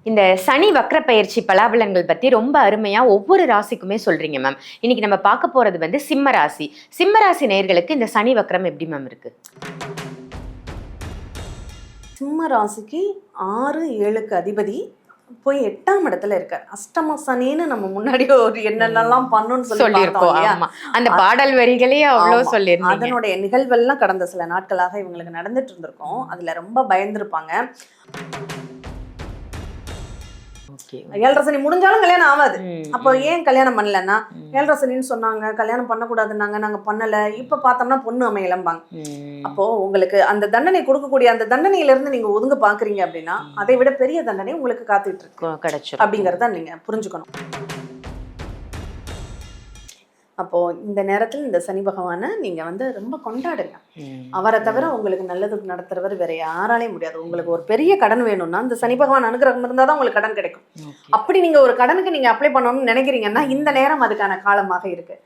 இந்த சனி வக்ர பயிற்சி பலாபலன்கள் பத்தி ரொம்ப அருமையா ஒவ்வொரு ராசிக்குமே சொல்றீங்க மேம். இன்னைக்கு நம்ம பார்க்க போறது வந்து சிம்ம ராசி. சிம்ம ராசி நேயர்களுக்கு இந்த சனி வக்ரம் எப்படி மேம் இருக்கு? சிம்ம ராசிக்கு 6-7க்கு அதிபதி போய் 8ஆம் இடத்துல இருக்கார். அஷ்டம சனின்னு நம்ம முன்னாடி ஒரு என்னென்னலாம் பண்ணணும்னு சொல்லியிருக்கோம். அந்த பாடல் வரிகளே அவ்வளவு சொல்லியிருந்தோம். அதனுடைய நிகழ்வெல்லாம் கடந்த சில நாட்களாக இவங்களுக்கு நடந்துட்டு இருந்திருக்கும். அதுல ரொம்ப பயந்துருப்பாங்க. 7.5 சனி முடிஞ்சாலும் கல்யாணம் ஆகாது. அப்போ ஏன் கல்யாணம் பண்ணலன்னா 7.5 சனின்னு சொன்னாங்க, கல்யாணம் பண்ணக்கூடாதுன்னாங்க, நாங்க பண்ணல, இப்ப பார்த்தோம்னா பொண்ணு அமையலம்பாங்க. அப்போ உங்களுக்கு அந்த தண்டனை கொடுக்கக்கூடிய அந்த தண்டனையில இருந்து நீங்க ஒதுங்க பாக்குறீங்க அப்படின்னா அதை விட பெரிய தண்டனை உங்களுக்கு காத்துட்டு இருக்கு கிடைச்சிடும் அப்படிங்கறத நீங்க புரிஞ்சுக்கணும். அப்போ இந்த நேரத்தில் இந்த சனி பகவானை நீங்க வந்து ரொம்ப கொண்டாடுங்க. அவரை தவிர உங்களுக்கு நல்லது நடத்துறவர் வேற யாராலையும் முடியாது. உங்களுக்கு ஒரு பெரிய கடன் வேணும்னா இந்த சனி பகவான் அனுகிரகம் இருந்தாதான் உங்களுக்கு கடன் கிடைக்கும். அப்படி நீங்க ஒரு கடனுக்கு நீங்க அப்ளை பண்ணணும்னு நினைக்கிறீங்கன்னா இந்த நேரம் அதுக்கான காலமாக இருக்கு.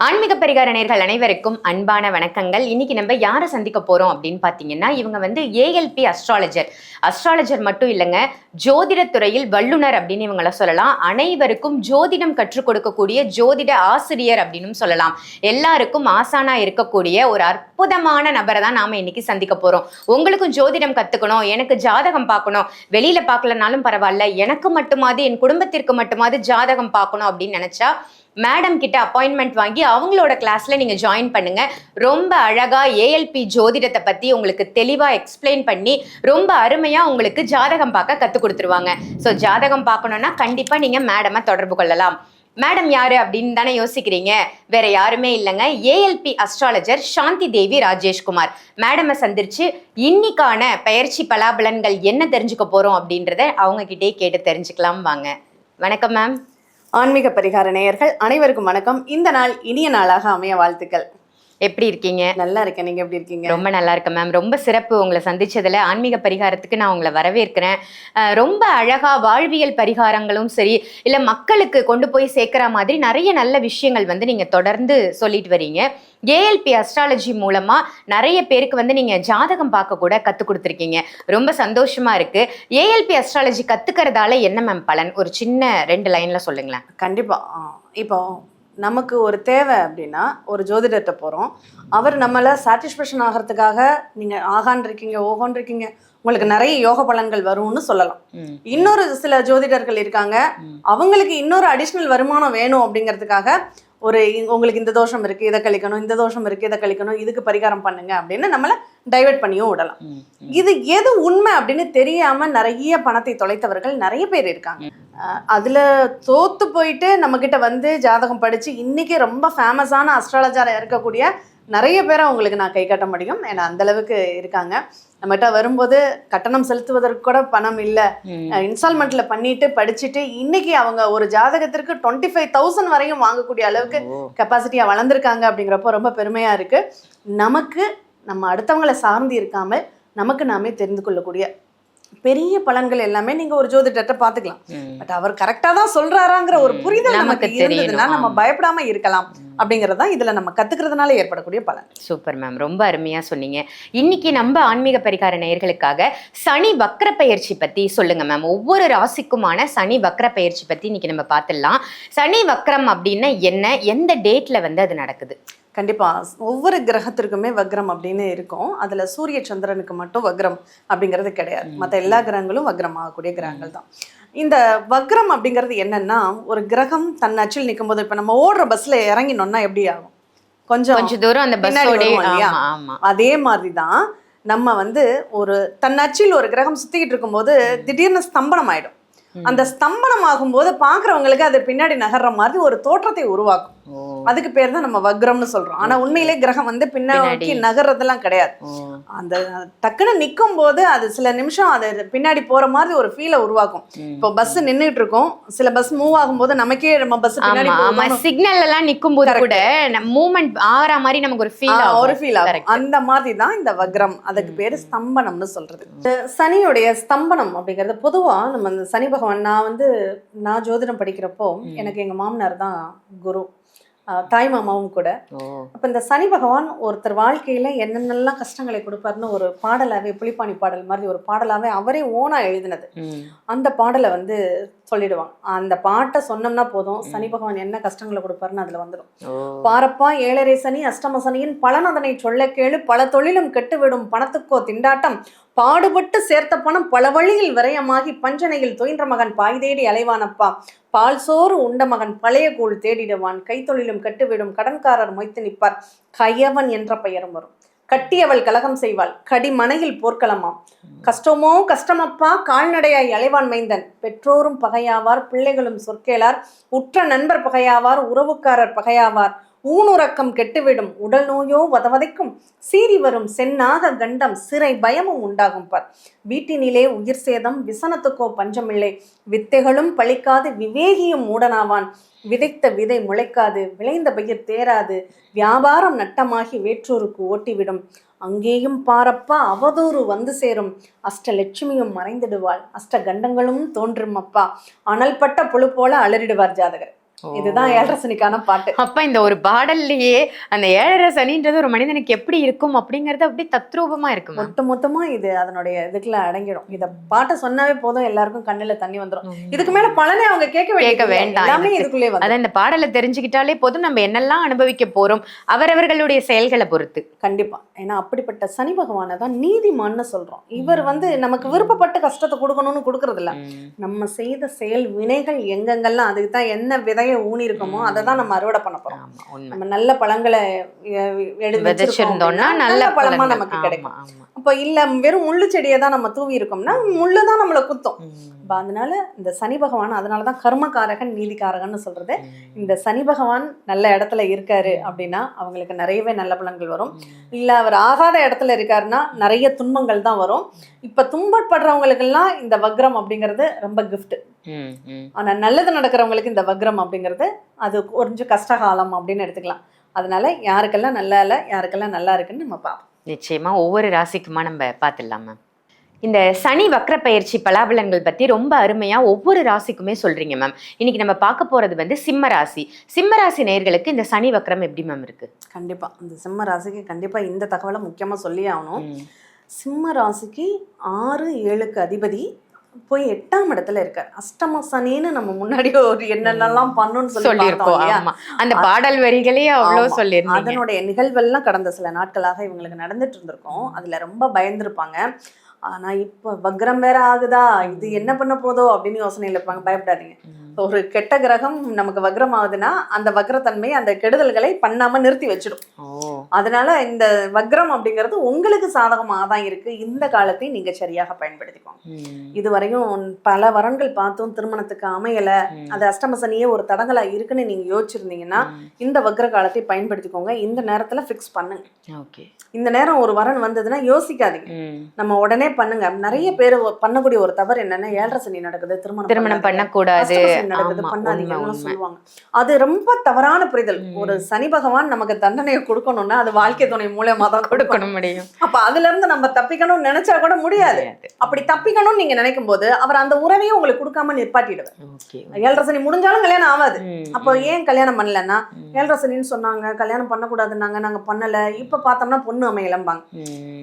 ஆன்மீக பரிகார நேயர்கள் அனைவருக்கும் அன்பான வணக்கங்கள். இன்னைக்கு நம்ம யாரை சந்திக்க போறோம் அப்படின்னு பாத்தீங்கன்னா, இவங்க வந்து ஏஎல்பி அஸ்ட்ராலஜர் மட்டும் இல்லைங்க, ஜோதிடத்துறையில் வல்லுனர் அப்படின்னு இவங்கள சொல்லலாம். அனைவருக்கும் ஜோதிடம் கற்றுக் கொடுக்கக்கூடிய ஜோதிட ஆசிரியர் அப்படின்னு சொல்லலாம். எல்லாருக்கும் ஆசானா இருக்கக்கூடிய ஒரு அற்புதமான நபரை தான் நாம இன்னைக்கு சந்திக்க போறோம். உங்களுக்கும் ஜோதிடம் கத்துக்கணும், எனக்கு ஜாதகம் பார்க்கணும், வெளியில பார்க்கலனாலும் பரவாயில்ல, எனக்கு மட்டுமாவது என் குடும்பத்திற்கு மட்டுமாவது ஜாதகம் பார்க்கணும் அப்படின்னு நினைச்சா மேடம் கிட்ட அப்பாயின்மெண்ட் வாங்கி அவங்களோட கிளாஸ்ல நீங்க ஜாயின் பண்ணுங்க. ரொம்ப அழகா ஏஎல்பி ஜோதிடத்தை பத்தி உங்களுக்கு தெளிவா எக்ஸ்பிளைன் பண்ணி ரொம்ப அருமையா உங்களுக்கு ஜாதகம் பார்க்க கத்து கொடுத்துருவாங்க. ஸோ ஜாதகம் பார்க்கணும்னா கண்டிப்பா நீங்க மேடமை தொடர்பு கொள்ளலாம். மேடம் யாரு அப்படின்னு தானே யோசிக்கிறீங்க? வேற யாருமே இல்லைங்க, ஏஎல்பி அஸ்ட்ராலஜர் சாந்தி தேவி ராஜேஷ்குமார். மேடமை சந்திச்சு இன்னைக்கான பயிற்சி பலாபலன்கள் என்ன தெரிஞ்சுக்க போறோம் அப்படின்றத அவங்க கிட்டே கேட்டு தெரிஞ்சுக்கலாம் வாங்க. வணக்கம் மேம். ஆன்மீக பரிகார நேயர்கள் அனைவருக்கும் வணக்கம். இந்த நாள் இனிய நாளாக அமைய வாழ்த்துக்கள். எப்படி இருக்கீங்க? நல்லா இருக்கேன். நீங்க எப்படி இருக்கீங்க? ரொம்ப நல்லா இருக்கேன் மேம். ரொம்ப சிறப்பு உங்களை சந்திச்சதுல. ஆன்மீக பரிகாரத்துக்கு நான் உங்களை வரவேற்கிறேன். ரொம்ப அழகா வாழ்வியல் பரிகாரங்களும் சரி, இல்ல மக்களுக்கு கொண்டு போய் சேர்க்கிற மாதிரி நிறைய நல்ல விஷயங்கள் வந்து நீங்க தொடர்ந்து சொல்லிட்டு வரீங்க. ஏஎல்பி அஸ்ட்ராலஜி மூலமா நிறைய பேருக்கு வந்து நீங்க ஜாதகம் பார்க்க கூட கத்து கொடுத்துருக்கீங்க. ரொம்ப சந்தோஷமா இருக்கு. ஏஎல்பி அஸ்ட்ராலஜி கத்துக்கிறதால என்ன மேம் பலன்? ஒரு சின்ன 2 லைன்ல சொல்லுங்களேன். கண்டிப்பா. இப்போ நமக்கு ஒரு தேவை அப்படின்னா ஒரு ஜோதிடர்கிட்ட போகிறோம். அவர் நம்மளை சாட்டிஸ்ஃபேக்ஷன் ஆகிறதுக்காக நீங்கள் ஆகான் இருக்கீங்க, ஓகோன் இருக்கீங்க, உங்களுக்கு நிறைய யோக பலன்கள் வரும்னு சொல்லலாம். இன்னொரு சில ஜோதிடர்கள் இருக்காங்க, அவங்களுக்கு இன்னொரு அடிஷ்னல் வருமானம் வேணும் அப்படிங்கிறதுக்காக உங்களுக்கு இந்த தோஷம் இருக்கு, இதை கழிக்கணும், இந்த தோஷம் இருக்கு, இதை கழிக்கணும், இதுக்கு பரிகாரம் பண்ணுங்க அப்படின்னு நம்மளை டைவர்ட் பண்ணியும் விடலாம். இது எது உண்மை அப்படின்னு தெரியாம நிறைய பணத்தை தொலைத்தவர்கள் நிறைய பேர் இருக்காங்க. அதுல தோத்து போயிட்டு நம்ம கிட்ட வந்து ஜாதகம் படிச்சு இன்னைக்கு ரொம்ப ஃபேமஸான அஸ்ட்ராலஜரா இருக்கக்கூடிய நிறைய பேரை உங்களுக்கு நான் கை காட்ட முடியும். ஏன்னா அந்த அளவுக்கு இருக்காங்க. நம்மகிட்ட வரும்போது கட்டணம் செலுத்துவதற்கு கூட பணம் இல்லை, இன்ஸ்டால்மெண்ட்ல பண்ணிட்டு படிச்சுட்டு இன்னைக்கு அவங்க ஒரு ஜாதகத்திற்கு 25,000 வரையும் வாங்கக்கூடிய அளவுக்கு கெப்பாசிட்டியா வளர்ந்துருக்காங்க. அப்படிங்கிறப்போ ரொம்ப பெருமையா இருக்கு. நமக்கு நம்ம அடுத்தவங்களை சார்ந்து இருக்காமல் நமக்கு நாமே தெரிந்து கொள்ளக்கூடிய பெரிய பலன்கள் எல்லாமே நீங்க ஒரு ஜோதிடத்தை பாத்துக்கலாம். பட் அவர் கரெக்டா தான் சொல்றாராங்கிற ஒரு புரிதல் நமக்கு இருந்ததுன்னா நம்ம பயப்படாம இருக்கலாம். அப்படிங்கறதுதான் இதுல நம்ம கத்துக்கிறதுனால ஏற்படக்கூடிய பலன். சூப்பர் மேம், ரொம்ப அருமையா சொன்னீங்க. இன்னைக்கு நம்ம ஆன்மீக பரிகார நேயர்களுக்காக சனி வக்ர பயிற்சி பத்தி சொல்லுங்க மேம். ஒவ்வொரு ராசிக்குமான சனி வக்ர பயிற்சி பத்தி இன்னைக்கு நம்ம பார்த்துடலாம். சனி வக்ரம் அப்படின்னா என்ன, எந்த டேட்ல வந்து அது நடக்குது? கண்டிப்பா ஒவ்வொரு கிரகத்திற்குமே வக்ரம் அப்படின்னு இருக்கும். அதுல சூரிய சந்திரனுக்கு மட்டும் வக்ரம் அப்படிங்கிறது கிடையாது. மற்ற எல்லா கிரகங்களும் வக்ரம் ஆகக்கூடிய கிரகங்கள் தான். இந்த வக்ரம் அப்படிங்கிறது என்னன்னா, ஒரு கிரகம் தன் அச்சில் நிற்கும் போது, இப்ப நம்ம ஓடுற பஸ்ல இறங்கினோம்னா எப்படி ஆகும்? கொஞ்சம் தூரம் அந்த பஸ் இல்லையா? அதே மாதிரிதான் நம்ம வந்து ஒரு தன் அச்சில் ஒரு கிரகம் சுத்திக்கிட்டு இருக்கும்போது திடீர்னு ஸ்தம்பனம் ஆயிடும். அந்த ஸ்தம்பனம் ஆகும்போது பாக்குறவங்களுக்கு அது பின்னாடி நகர்ற மாதிரி ஒரு தோற்றத்தை உருவாக்கும். அதுக்கு பேர் தான் நம்ம வக்ரம்னு சொல்றோம். ஆனா உண்மையிலே கிரகம் வந்து பின்னாடி நகர்றதெல்லாம் கிடையாது. அந்த டக்குன்னு நிக்கும் போது அது சில நிமிஷம் அது பின்னாடி போற மாதிரி ஒரு ஃபீலை உருவாக்கும். இப்போ பஸ் நின்னுட்டு இருக்கும், சில பஸ் மூவ் ஆகும்போது நமக்கே நம்ம பஸ் பின்னாடி சிக்னல் எல்லாம் நிக்கும் போது கூட மூவ்மெண்ட் ஆற மாதிரி நமக்கு ஒரு ஃபீல் ஆகும். அந்த மாதிரி தான் இந்த வக்ரம். அதுக்கு பேரு ஸ்தம்பனம்னு சொல்றது. சனியுடைய ஸ்தம்பனம் அப்படிங்கறது பொதுவா நம்ம இந்த சனி பகவான், நான் ஜோதிடம் படிக்கிறப்போ எனக்கு எங்க மாமனார் தான் குரு, தாய் மாமாவும் கூட. அப்ப இந்த சனி பகவான் ஒருத்தர் வாழ்க்கையில என்னென்னலாம் கஷ்டங்களை கொடுப்பாருன்னு ஒரு பாடலாவே, புலிப்பாணி பாடல் மாதிரி ஒரு பாடலாவே அவரே ஓனா எழுதினது. அந்த பாடலை சொல்லிடுவாங்க. அந்த பாட்டை சொன்னோம்னா போதும், சனி பகவான் என்ன கஷ்டங்களை கொடுப்பாருன்னு அதுல வந்துடும். பாரப்பா ஏழரை சனி அஷ்டம சனியின் பலன் அதனை சொல்ல கேளு, பல தொழிலும் கெட்டுவிடும் பணத்துக்கோ திண்டாட்டம், பாடுபட்டு சேர்த்த பணம் பல வழியில் விரயமாகி பஞ்சனையில் துயின்ற மகன் பாய் தேடி அலைவானப்பா, பால் சோறு உண்ட மகன் பழைய கூழ் தேடிடுவான், கைத்தொழிலும் கட்டுவிடும் கடன்காரர் மொய்த்து நிற்பார், கையவன் என்ற பெயரும் வரும், கட்டியவள் கலகம் செய்வாள் கடிமனையில் போர்க்களமாம், கஷ்டமோ கஷ்டமப்பா கால்நடையாய் அலைவான் மைந்தன், பெற்றோரும் பகையாவார் பிள்ளைகளும் சொற்கேளார், உற்ற நண்பர் பகையாவார் உறவுக்காரர் பகையாவார், ஊனுறக்கம் கெட்டுவிடும் உடல் நோயோ வதவதைக்கும், சீறி வரும் சென்னாக கண்டம் சிறை பயமும் உண்டாகும் பார், வீட்டினிலே உயிர் சேதம் விசனத்துக்கோ பஞ்சமில்லை, வித்தைகளும் பழிக்காது விவேகியும் மூடனாவான், விதைத்த விதை முளைக்காது விளைந்த பயிர் தேராது, வியாபாரம் நட்டமாகி வேற்றோருக்கு ஓட்டிவிடும், அங்கேயும் பாரப்பா அவதூறு வந்து சேரும், அஷ்டலட்சுமியும் மறைந்திடுவாள் அஷ்ட கண்டங்களும் தோன்றும் அப்பா, அனல்பட்ட புழு போல அலறிடுவார் ஜாதகர். இதுதான் ஏழரை சனிக்கான பாட்டு. அப்ப இந்த ஒரு பாடல்லையே அந்த ஏழரை சனின்றது ஒரு மனிதனுக்கு எப்படி இருக்கும் அப்படிங்கறது அப்படியே தத்ரூபமா இருக்கும். மொத்தமா இது அதனுடைய இதுக்குள்ள அடங்கிடும். இத பாட்டை சொன்னாவே போதும், எல்லாருக்கும் கண்ணுல தண்ணி வந்துடும். இதுக்கு மேல பலனே அவங்க கேட்க வேண்டாம், எல்லாமே இதுக்குள்ளே வந்து. அதான் இந்த பாடலை தெரிஞ்சுக்கிட்டாலே போதும், நம்ம என்னெல்லாம் அனுபவிக்க போறோம் அவரவர்களுடைய செயல்களை பொறுத்து. கண்டிப்பா. ஏன்னா அப்படிப்பட்ட சனி பகவானை தான் நீதிமான்னு சொல்றோம். இவர் நமக்கு விருப்பப்பட்டு கஷ்டத்தை கொடுக்கணும்னு கொடுக்கறது இல்ல, நம்ம செய்த செயல் வினைகள் எங்கெங்கெல்லாம் அதுக்கு தான் என்ன விதைய ஊனி இருக்கோமோ அதை தான் நம்ம அறுவடை பண்ண போறோம். நம்ம நல்ல பழங்களை எடுத்துச்சோம்னா நல்ல பழமா நமக்கு கிடைக்கும். அப்ப இல்ல வெறும் முள்ளு செடியை தான் நம்ம தூவி இருக்கோம்னா முள்ளுதான் நம்மளை குத்தும். அதனால இந்த சனி பகவான், அதனாலதான் கர்மகாரகன் நீதிகாரகன்னு சொல்றது. இந்த சனி பகவான் நல்ல இடத்துல இருக்காரு அப்படின்னா அவங்களுக்கு நிறையவே நல்ல பலன்கள் வரும். இல்ல அவர் ஆகாத இடத்துல இருக்காருன்னா நிறைய துன்பங்கள் தான் வரும். இப்ப துன்பப்படுறவங்களுக்கெல்லாம் இந்த வக்ரம் அப்படிங்கிறது ரொம்ப கிஃப்ட். ஆனா நல்லது நடக்கிறவங்களுக்கு இந்த வக்ரம் அப்படிங்கிறது அது கொஞ்சம் கஷ்டகாலம் அப்படின்னு எடுத்துக்கலாம். அதனால யாருக்கெல்லாம் நல்லா இல்லை, யாருக்கெல்லாம் நல்லா இருக்குன்னு நம்ம பார்ப்போம். நிச்சயமா ஒவ்வொரு ராசிக்குமா நம்ம பார்த்துடலாம் மேம். இந்த சனி வக்ர பயிற்சி பலாபலன்கள் பத்தி ரொம்ப அருமையா ஒவ்வொரு ராசிக்குமே சொல்றீங்க மேம். இன்னைக்கு நம்ம பார்க்க போறது சிம்ம ராசி. சிம்ம ராசி நேயர்களுக்கு இந்த சனி வக்ரம் எப்படி மேம் இருக்கு? கண்டிப்பா இந்த சிம்ம ராசிக்கு கண்டிப்பா இந்த தகவலை முக்கியமா சொல்லியே ஆகணும். சிம்ம ராசிக்கு 6-7க்கு அதிபதி போய் 8ஆம் இடத்துல இருக்காரு. அஷ்டம சனின்னு நம்ம முன்னாடி ஒரு என்னென்னலாம் பண்ணணும்னு சொல்லியிருக்கோம். அந்த பாடல் வரிகளே அவ்வளவு சொல்லியிருந்தோம். அதனுடைய நிகழ்வெல்லாம் கடந்த சில நாட்களாக இவங்களுக்கு நடந்துட்டு இருந்திருக்கும். அதுல ரொம்ப பயந்துருப்பாங்க. ஆனா இப்ப வக்ரம் வேற ஆகுதா, இது என்ன பண்ண போதோ அப்படின்னு யோசனையில இருப்பாங்க. பயப்படாதீங்க. ஒரு கெட்ட கிரகம் நமக்கு வக்ரம் ஆகுதுன்னா அந்த வக்ரத்தன்மை அந்த கெடுதல்களை பண்ணாம நிறுத்தி வச்சிடும். அதனால இந்த வக்ரம் அப்படிங்கிறது உங்களுக்கு சாதகமாக தான் இருக்கு. இந்த காலத்தை நீங்க சரியாக பயன்படுத்திக்கோங்க. இதுவரையும் பல வரன்கள் பார்த்தும் திருமணத்துக்கு அமையல, அது அஷ்டம சனியே ஒரு தடங்களா இருக்குன்னு நீங்க யோசிச்சிருந்தீங்கன்னா இந்த வக்ர காலத்தை பயன்படுத்திக்கோங்க. இந்த நேரத்துல ஃபிக்ஸ் பண்ணுங்க. இந்த நேரம் ஒரு வரன் வந்ததுன்னா யோசிக்காதீங்க, நம்ம உடனே பண்ணுங்க. நிறைய பேர் பண்ணக்கூடிய ஒரு தவறு என்னன்னா, ஏழரை சனி நடக்குது, திருமணம் பண்ணக்கூடாது, நடக்குது, பண்ணாதீங்கன்னு சொல்லுவாங்க. அது ரொம்ப தவறான புரிதல். ஒரு சனி பகவான் நமக்கு தண்டனையை கொடுக்கணும்னா அது வாழ்க்கை துணை மூலமா தான் கொடுக்கணும் முடியும். அப்ப அதுல இருந்து நம்ம தப்பிக்கணும்னு நினைச்சா கூட முடியாது. அப்படி தப்பிக்கணும்னு நீங்க நினைக்கும் போது அவர் அந்த உறவையும் உங்களுக்கு கொடுக்காம நிப்பாட்டிடுவார். ஏழரை சனி முடிஞ்சாலும் கல்யாணம் ஆகாது. அப்போ ஏன் கல்யாணம் பண்ணலன்னா, ஏழரை சனின்னு சொன்னாங்க, கல்யாணம் பண்ணக்கூடாதுன்னாங்க, நாங்க பண்ணல, இப்ப பார்த்தோம்னா பொண்ணு அமையலம்பாங்க.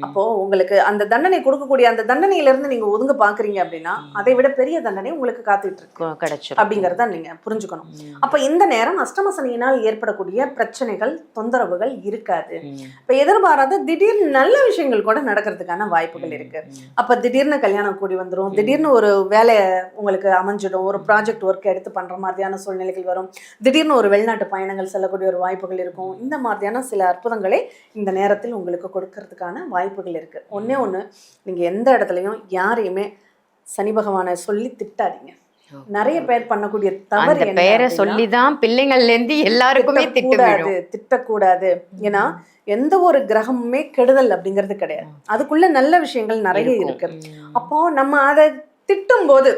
அப்போ உங்களுக்கு அந்த தண்டனை கொடுக்கக்கூடிய அந்த தண்டனையில இருந்து நீங்க ஒதுங்க பாக்குறீங்க அப்படின்னா அதை விட பெரிய தண்டனை உங்களுக்கு காத்துட்டு இருக்கு அப்படிங்கறத நீங்க புரிஞ்சுக்கணும். அப்ப இந்த நேரம் அஷ்டம சனியினால் ஏற்படக்கூடிய பிரச்சனைகள், தொந்தரவுகள் இருக்காது. இப்ப எதிர்பாராத திடீர்னு நல்ல விஷயங்கள் கூட நடக்கிறதுக்கான வாய்ப்புகள் இருக்கு. அப்ப திடீர்னு கல்யாணம் கூடி வந்துடும், திடீர்னு ஒரு வேலை உங்களுக்கு அமைஞ்சிடும், ஒரு ப்ராஜெக்ட் ஒர்க் எடுத்து பண்ற மாதிரியான சூழ்நிலைகள் வரும், திடீர்னு ஒரு வெளிநாட்டு பயணங்கள் செல்லக்கூடிய ஒரு வாய்ப்புகள் இருக்கும். இந்த மாதிரியான சில அற்புதங்களை இந்த நேரத்தில் உங்களுக்கு கொடுக்கறதுக்கான வாய்ப்புகள் இருக்கு. ஒண்ணு நீங்க எந்த இடத்துலையும் யாரையுமே சனி பகவானை சொல்லி திட்டாதீங்க. நிறைய பேர் பண்ணக்கூடிய தவறு அந்த என்ன பெயரை அப்படின்னா, சொல்லிதான் பிள்ளைங்கள்ல இருந்து எல்லாருக்குமே திட்டு திட்டக்கூடாது விழும். திட்டக்கூடாது. ஏன்னா எந்த ஒரு கிரகமுமே கெடுதல் அப்படிங்கிறது கிடையாது. அதுக்குள்ள நல்ல விஷயங்கள் நிறைய இருக்கு. அப்போ நம்ம அதை திட்டும் போது,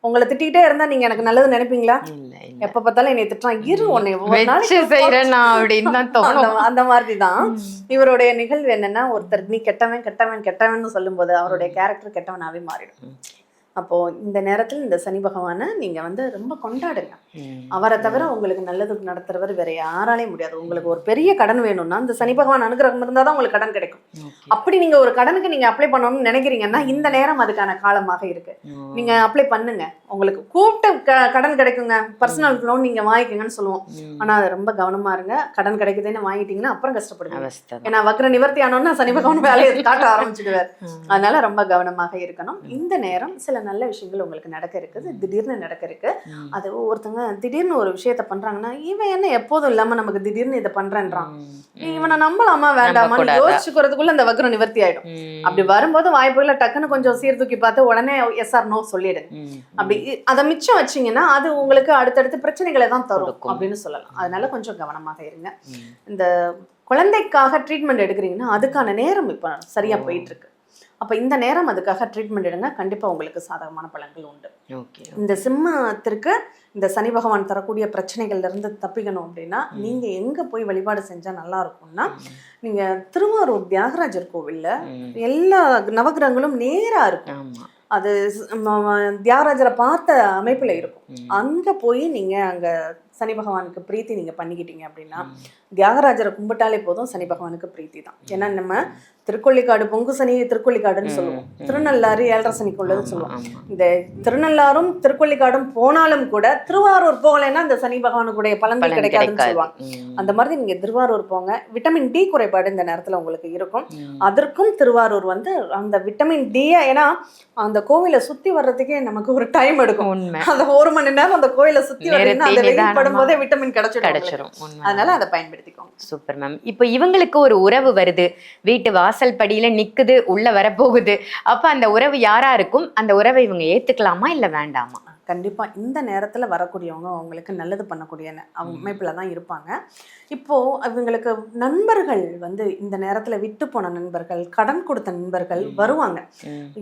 உங்களை திட்டிகிட்டே இருந்தா நீங்க எனக்கு நல்லது நினைப்பீங்களா? இல்ல இல்ல எப்ப பார்த்தாலும் என்னை திட்டுறான், இரு உன்னை ஒரு வச்சு நாளைக்கு செய்யறேன்னா அப்படின்னு தான் தோணும். அந்த மாதிரிதான் இவருடைய நிகழ்வு என்னன்னா, ஒருத்தர் நீ கெட்டவன் கெட்டவன் கெட்டவன் சொல்லும்போது அவருடைய கேரக்டர் கெட்டவனாவே மாறிடும். அப்போ இந்த நேரத்தில் இந்த சனி பகவானை நீங்க வந்து ரொம்ப கொண்டாடுங்க. அவரை தவிர உங்களுக்கு நல்லது நடத்துறவர் வேற யாராலையும் முடியாது. உங்களுக்கு ஒரு பெரிய கடன் வேணும்னா இந்த சனி பகவான் அனுகிரகம் இருந்தாதான் உங்களுக்கு கடன் கிடைக்கும். அப்படி நீங்க ஒரு கடனுக்கு நீங்க அப்ளை பண்ணணும்னு நினைக்கிறீங்கன்னா இந்த நேரம் அதுக்கான காலமாக இருக்கு. நீங்க அப்ளை பண்ணுங்க, உங்களுக்கு கூப்பிட்டு கடன் கிடைக்குங்க. பர்சனல் லோன் நீங்க வாங்கிக்கங்கன்னு சொல்லுவோம். ஆனா அது ரொம்ப கவனமா இருங்க. கடன் கிடைக்குதுன்னு வாங்கிட்டீங்கன்னா அப்புறம் கஷ்டப்படுங்க. ஏன்னா வக்ர நிவர்த்தி ஆனோன்னா சனி பகவான் வேலையை காட்ட ஆரம்பிச்சுடுவார். அதனால ரொம்ப கவனமாக இருக்கணும். இந்த நேரம் சில நல்ல விஷயங்கள் உங்களுக்கு நடக்க இருக்குது, திடீர்னு நடக்க இருக்கு. அது ஒருத்தங்க திடீர்னு ஒரு விஷயத்த பண்றாங்கன்னா, இவன் என்ன எப்போதும் இல்லாம நமக்கு திடீர்னு இதை பண்றான்றான், இவனை நம்பலாமா வேண்டாமான்னு யோசிச்சுக்கிறதுக்குள்ள அந்த வக்ர நிவர்த்தி ஆயிடும். அப்படி வரும்போது வாய்ப்புகளை டக்குன்னு கொஞ்சம் சீர்தூக்கி பார்த்து உடனே எஸ் ஆர் நோ சொல்லிடுங்க. அப்படி அதை மிச்சம் வச்சீங்கன்னா அது உங்களுக்கு அடுத்தடுத்து பிரச்சனைகளை தான் தரும் அப்படின்னு சொல்லலாம். அதனால கொஞ்சம் கவனமாக இருங்க. இந்த குழந்தைக்காக ட்ரீட்மெண்ட் எடுக்கிறீங்கன்னா அதுக்கான நேரம் இப்ப சரியா போயிட்டு இருக்கு. அப்ப இந்த நேரம் அதுக்காக ட்ரீட்மெண்ட் எடுங்க, கண்டிப்பா உங்களுக்கு சாதகமான பலன்கள் உண்டு. இந்த சிம்மத்திற்கு இந்த சனி பகவான் தரக்கூடிய பிரச்சனைகள்ல இருந்து தப்பிக்கணும் அப்படின்னா நீங்க எங்க போய் வழிபாடு செஞ்சா நல்லா இருக்கும்னா, நீங்க திருவாரூர் தியாகராஜர் கோவில்ல எல்லா நவகிரகங்களும் நேரா இருக்கும். அது தியாகராஜரை பார்த்த அமைப்புல இருக்கும். அங்க போய் நீங்க அங்க சனி பகவானுக்கு பிரீத்தி நீங்க பண்ணிக்கிட்டீங்க அப்படின்னா, தியாகராஜரை கும்பிட்டாலே போதும், சனி பகவானுக்கு பிரீத்தி தான். ஏன்னா நம்ம திருக்கொள்ளிக்காடு பொங்கு சனி திருக்கொள்ளிக்காடுன்னு சொல்லுவோம், திருநள்ளாறு ஏழரை சனிக்குள்ளதுன்னு சொல்லுவோம். இந்த திருநள்ளாறும் திருக்கொள்ளிக்காடும் போனாலும் கூட திருவாரூர் போகலைன்னா இந்த சனி பகவானுக்குடைய பலன்கள் கிடைக்காதுன்னு சொல்லுவாங்க. அந்த மாதிரி நீங்க திருவாரூர் போங்க. விட்டமின் டி குறைபாடு இந்த நேரத்துல உங்களுக்கு இருக்கும். அதற்கும் திருவாரூர் வந்து அந்த விட்டமின் டி, ஏன்னா அந்த கோவிலை சுத்தி வர்றதுக்கே நமக்கு ஒரு டைம் எடுக்கும். அந்த 1 மணி நேரம் அந்த கோயிலை சுத்தி வர்றீங்கன்னா அந்த வெயில் படும் போதே விட்டமின் கிடைச்சிடும். அதனால அதை பயன்படுத்திக்கோங்க. Super ma'am. இப்போ இவங்களுக்கு ஒரு உறவு வருது, வீட்டு வாசல் படியில நிக்குது, உள்ள வரப்போகுது. அப்ப அந்த உறவு யாரா இருக்கும்? அந்த உறவை இவங்க ஏத்துக்கலாமா இல்ல வேண்டாமா? கண்டிப்பா இந்த நேரத்துல வரக்கூடியவங்க அவங்களுக்கு நல்லது பண்ணக்கூடிய அமைப்புல தான் இருப்பாங்க. இப்போ இவங்களுக்கு நண்பர்கள் வந்து இந்த நேரத்துல விட்டு போன நண்பர்கள், கடன் கொடுத்த நண்பர்கள் வருவாங்க.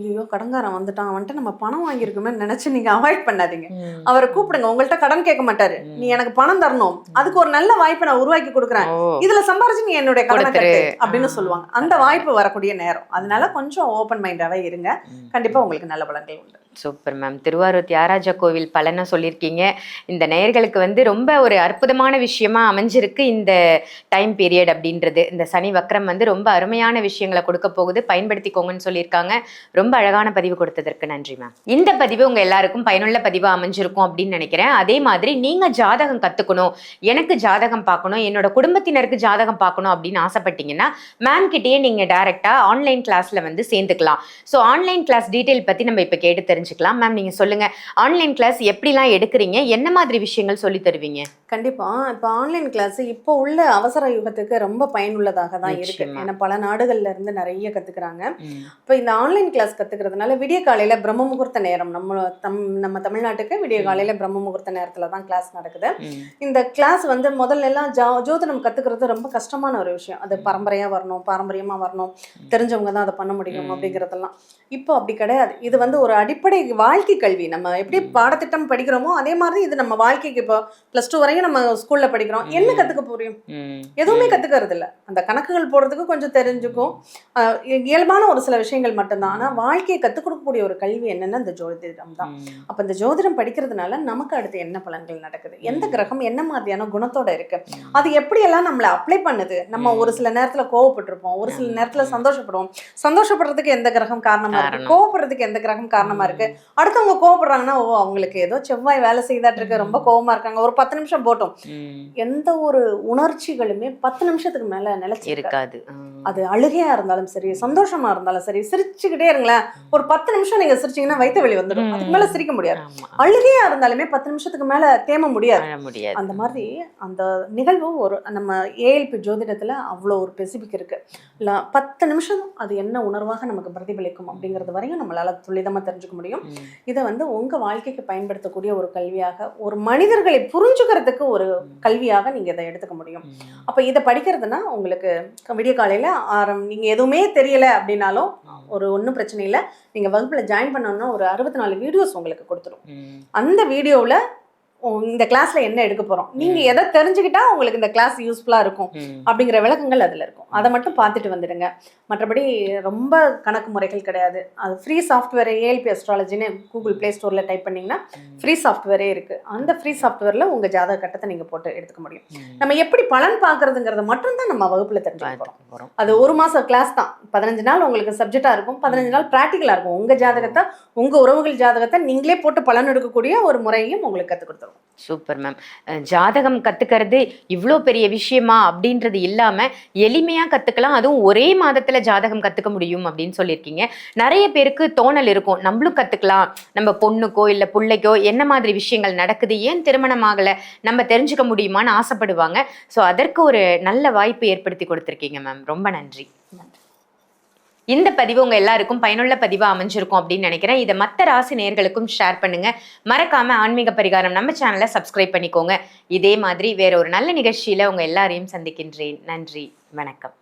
ஐயோ கடன்காரன் வந்துட்டான், வந்துட்டு நம்ம பணம் வாங்கியிருக்குமே நினைச்சு நீங்க அவாய்ட் பண்ணாதீங்க. அவரை கூப்பிடுங்க. உங்கள்கிட்ட கடன் கேட்க மாட்டாரு, நீ எனக்கு பணம் தரணும், அதுக்கு ஒரு நல்ல வாய்ப்பை நான் உருவாக்கி கொடுக்குறேன், இதுல சம்பாரிச்சு நீ என்னுடைய கடனை கட்டு அப்படின்னு சொல்லுவாங்க. அந்த வாய்ப்பு வரக்கூடிய நேரம். அதனால கொஞ்சம் ஓப்பன் மைண்டாவே இருங்க, கண்டிப்பா உங்களுக்கு நல்ல பலன்கள் உண்டு. Super ma'am. திருவாரூர் தியாகராஜ கோவில் பலனை சொல்லியிருக்கீங்க. இந்த நேயர்களுக்கு வந்து ரொம்ப ஒரு அற்புதமான விஷயமா அமைஞ்சிருக்கு இந்த டைம் பீரியட் அப்படின்றது. இந்த சனி வக்ரம் வந்து ரொம்ப அருமையான விஷயங்களை கொடுக்க போகுது, பயன்படுத்திக்கோங்கன்னு சொல்லியிருக்காங்க. ரொம்ப அழகான பதிவு கொடுத்ததற்கு நன்றி மேம். இந்த பதிவு உங்க எல்லாருக்கும் பயனுள்ள பதிவா அமைஞ்சிருக்கும் அப்படின்னு நினைக்கிறேன். அதே மாதிரி நீங்க ஜாதகம் கத்துக்கணும், எனக்கு ஜாதகம் பார்க்கணும், என்னோட குடும்பத்தினருக்கு ஜாதகம் பார்க்கணும் அப்படின்னு ஆசைப்பட்டீங்கன்னா மேம் கிட்டேயே நீங்க டைரக்டா ஆன்லைன் கிளாஸ்ல வந்து சேர்ந்துக்கலாம். ஸோ ஆன்லைன் கிளாஸ் டீட்டெயில் பத்தி நம்ம இப்ப கேட்டு தெரிஞ்சுக்கலாம். மேம் நீங்க சொல்லுங்க, ஆன்லைன் கிளாஸ் எப்படிலாம் எடுக்கிறீங்க, என்ன மாதிரி விஷயங்கள் சொல்லி தருவீங்க? கண்டிப்பா இப்போ ஆன்லைன் கிளாஸ் இப்போ உள்ள அவசர யுகத்துக்கு ரொம்ப பயனுள்ளதாக தான் இருக்கு. ஏன்னா பல நாடுகள்ல இருந்து நிறைய கத்துக்கிறாங்க. இப்போ இந்த ஆன்லைன் கிளாஸ் கத்துக்கிறதுனால விடிய காலையில பிரம்ம முகூர்த்த நேரம், நம்ம தமிழ்நாட்டுக்கு விடிய காலையில பிரம்ம முகூர்த்த நேரத்துல தான் கிளாஸ் நடக்குது. இந்த கிளாஸ் வந்து முதல்ல எல்லாம் ஜோதிடம் கத்துக்கிறது ரொம்ப கஷ்டமான ஒரு விஷயம். அது பாரம்பரியா வரணும், தெரிஞ்சவங்க தான் அதை பண்ண முடியும் அப்படிங்கிறதெல்லாம். இப்போ அப்படி கிடையாது. இது வந்து ஒரு அடிப்படை வாழ்க்கை கல்வி. நம்ம எப்படி பாடத்திட்டம் படிக்கிறோமோ அதே மாதிரி இது நம்ம வாழ்க்கைக்கு. இப்போ +2 வரையும் நம்ம ஸ்கூல்ல படிக்கிறோம், என்ன கத்துக்க போறோம்? எதுவுமே கத்துக்கிறது இல்லை. அந்த கணக்குகள் போடுறதுக்கு கொஞ்சம் தெரிஞ்சுக்கும், இயல்பான ஒரு சில விஷயங்கள் மட்டும்தான். ஆனா வாழ்க்கையை கத்துக் கொடுக்கக்கூடிய ஒரு கல்வி என்னன்னா இந்த ஜோதிடம் தான். அப்ப இந்த ஜோதிடம் படிக்கிறதுனால நமக்கு அடுத்து என்ன பலன்கள் நடக்குது, எந்த கிரகம் என்ன மாதிரியான குணத்தோட இருக்கு, அது எப்படியெல்லாம் நம்மளை அப்ளை பண்ணுது. நம்ம ஒரு சில நேரத்துல கோவப்பட்டிருப்போம், ஒரு சில நேரத்துல சந்தோஷப்படுவோம். சந்தோஷப்படுறதுக்கு எந்த கிரகம் காரணமா இருக்கு, கோவப்படுறதுக்கு எந்த கிரகம் காரணமா இருக்கு. அடுத்தவங்க கோவப்படுறாங்கன்னா அவங்களுக்கு ஏதோ செவ்வாய் வேலை செய்தாட்டு இருக்கு, ரொம்ப கோவமா இருக்காங்க, ஒரு 10 நிமிஷம் போட்டும். எந்த ஒரு உணர்ச்சிகளுமே 10 நிமிஷத்துக்கு மேல நிலைச்சு இருக்காது. அது அழுகையா இருந்தாலும் சரி, சந்தோஷமா இருந்தாலும் சரி, சிரிச்சுக்கிட்டே இருங்களேன். ஒரு 10 நிமிஷம் நீங்க சிரிச்சீங்கன்னா வயிற்று வலி வந்துடும், அதுக்கு மேல சிரிக்க முடியாது. அழுகையா இருந்தாலுமே 10 நிமிஷத்துக்கு மேல தேம முடியாது. அந்த மாதிரி அந்த நிகழ்வு ஒரு நம்ம ஏஎல்பி ஜோதிடத்துல அவ்வளோ ஒரு ஸ்பெசிபிக் இருக்கு. 10 நிமிஷம் அது என்ன உணர்வாக நமக்கு பிரதிபலிக்கும் அப்படிங்கிறது வரையும் நம்மளால துல்லிதமா தெரிஞ்சுக்க முடியும். இதை வந்து உங்க வாழ்க்கை வாழ்க்கைக்கு பயன்படுத்தக்கூடிய ஒரு கல்வியாக, ஒரு மனிதர்களை புரிஞ்சுக்கிறதுக்கு ஒரு கல்வியாக நீங்க இதை எடுத்துக்க முடியும். அப்ப இதை படிக்கிறதுனா உங்களுக்கு விடிய காலையில நீங்க எதுவுமே தெரியல அப்படின்னாலும் ஒன்றும் பிரச்சனை இல்லை. நீங்க வகுப்புல ஜாயின் பண்ணணும்னா ஒரு 64 வீடியோஸ் உங்களுக்கு கொடுத்துரும். அந்த வீடியோவில் இந்த கிளாஸ்ல என்ன எடுக்க போறோம், நீங்க எதை தெரிஞ்சுக்கிட்டா உங்களுக்கு இந்த கிளாஸ் யூஸ்ஃபுல்லா இருக்கும் அப்படிங்கிற விளக்கங்கள் அதுல இருக்கும். அதை மட்டும் பார்த்துட்டு வந்துடுங்க. மற்றபடி ரொம்ப கணக்கு முறைகள் கிடையாது. அது ஃப்ரீ சாஃப்ட்வேர் ஏஎல்பி அஸ்ட்ராலஜின்னு கூகுள் பிளே ஸ்டோர்ல டைப் பண்ணீங்கன்னா ஃப்ரீ சாஃப்ட்வேரே இருக்கு. அந்த ஃப்ரீ சாஃப்ட்வேர்ல உங்க ஜாதக கட்டத்தை நீங்க போட்டு எடுத்துக்க முடியும். நம்ம எப்படி பலன் பார்க்கறதுங்கிறத மட்டும் தான் நம்ம வகுப்புல தெரிஞ்சுக்க போறோம். அது 1 மாசம் கிளாஸ் தான். 15 நாள் உங்களுக்கு சப்ஜெக்டா இருக்கும், 15 நாள் பிராக்டிகலா இருக்கும். உங்க ஜாதகத்தை, உங்க உறவுகள் ஜாதகத்தை நீங்களே போட்டு பலன் எடுக்கக்கூடிய ஒரு முறையும் உங்களுக்கு கற்றுக் கொடுத்துரும். Super ma'am. ஜாதகம் கத்துக்கிறது இவ்வளோ பெரிய விஷயமா அப்படின்றது இல்லாம எளிமையா கத்துக்கலாம், அதுவும் ஒரே மாதத்துல ஜாதகம் கத்துக்க முடியும் அப்படின்னு சொல்லியிருக்கீங்க. நிறைய பேருக்கு தோணல் இருக்கும், நம்மளும் கத்துக்கலாம், நம்ம பொண்ணுக்கோ இல்ல பிள்ளைக்கோ என்ன மாதிரி விஷயங்கள் நடக்குது, ஏன் திருமணம் ஆகல, நம்ம தெரிஞ்சுக்க முடியுமான்னு ஆசைப்படுவாங்க. ஸோ அதற்கு ஒரு நல்ல வாய்ப்பு ஏற்படுத்தி கொடுத்துருக்கீங்க மேம். ரொம்ப நன்றி. இந்த பதிவு உங்க எல்லாருக்கும் பயனுள்ள பதிவா அமைஞ்சிருக்கும் அப்படின்னு நினைக்கிறேன். இதை மற்ற ராசி நேயர்களுக்கும் ஷேர் பண்ணுங்க. மறக்காம ஆன்மீக பரிகாரம் நம்ம சேனலை சப்ஸ்கிரைப் பண்ணிக்கோங்க. இதே மாதிரி வேற ஒரு நல்ல நிகழ்ச்சியில உங்க எல்லாரையும் சந்திக்கின்றேன். நன்றி, வணக்கம்.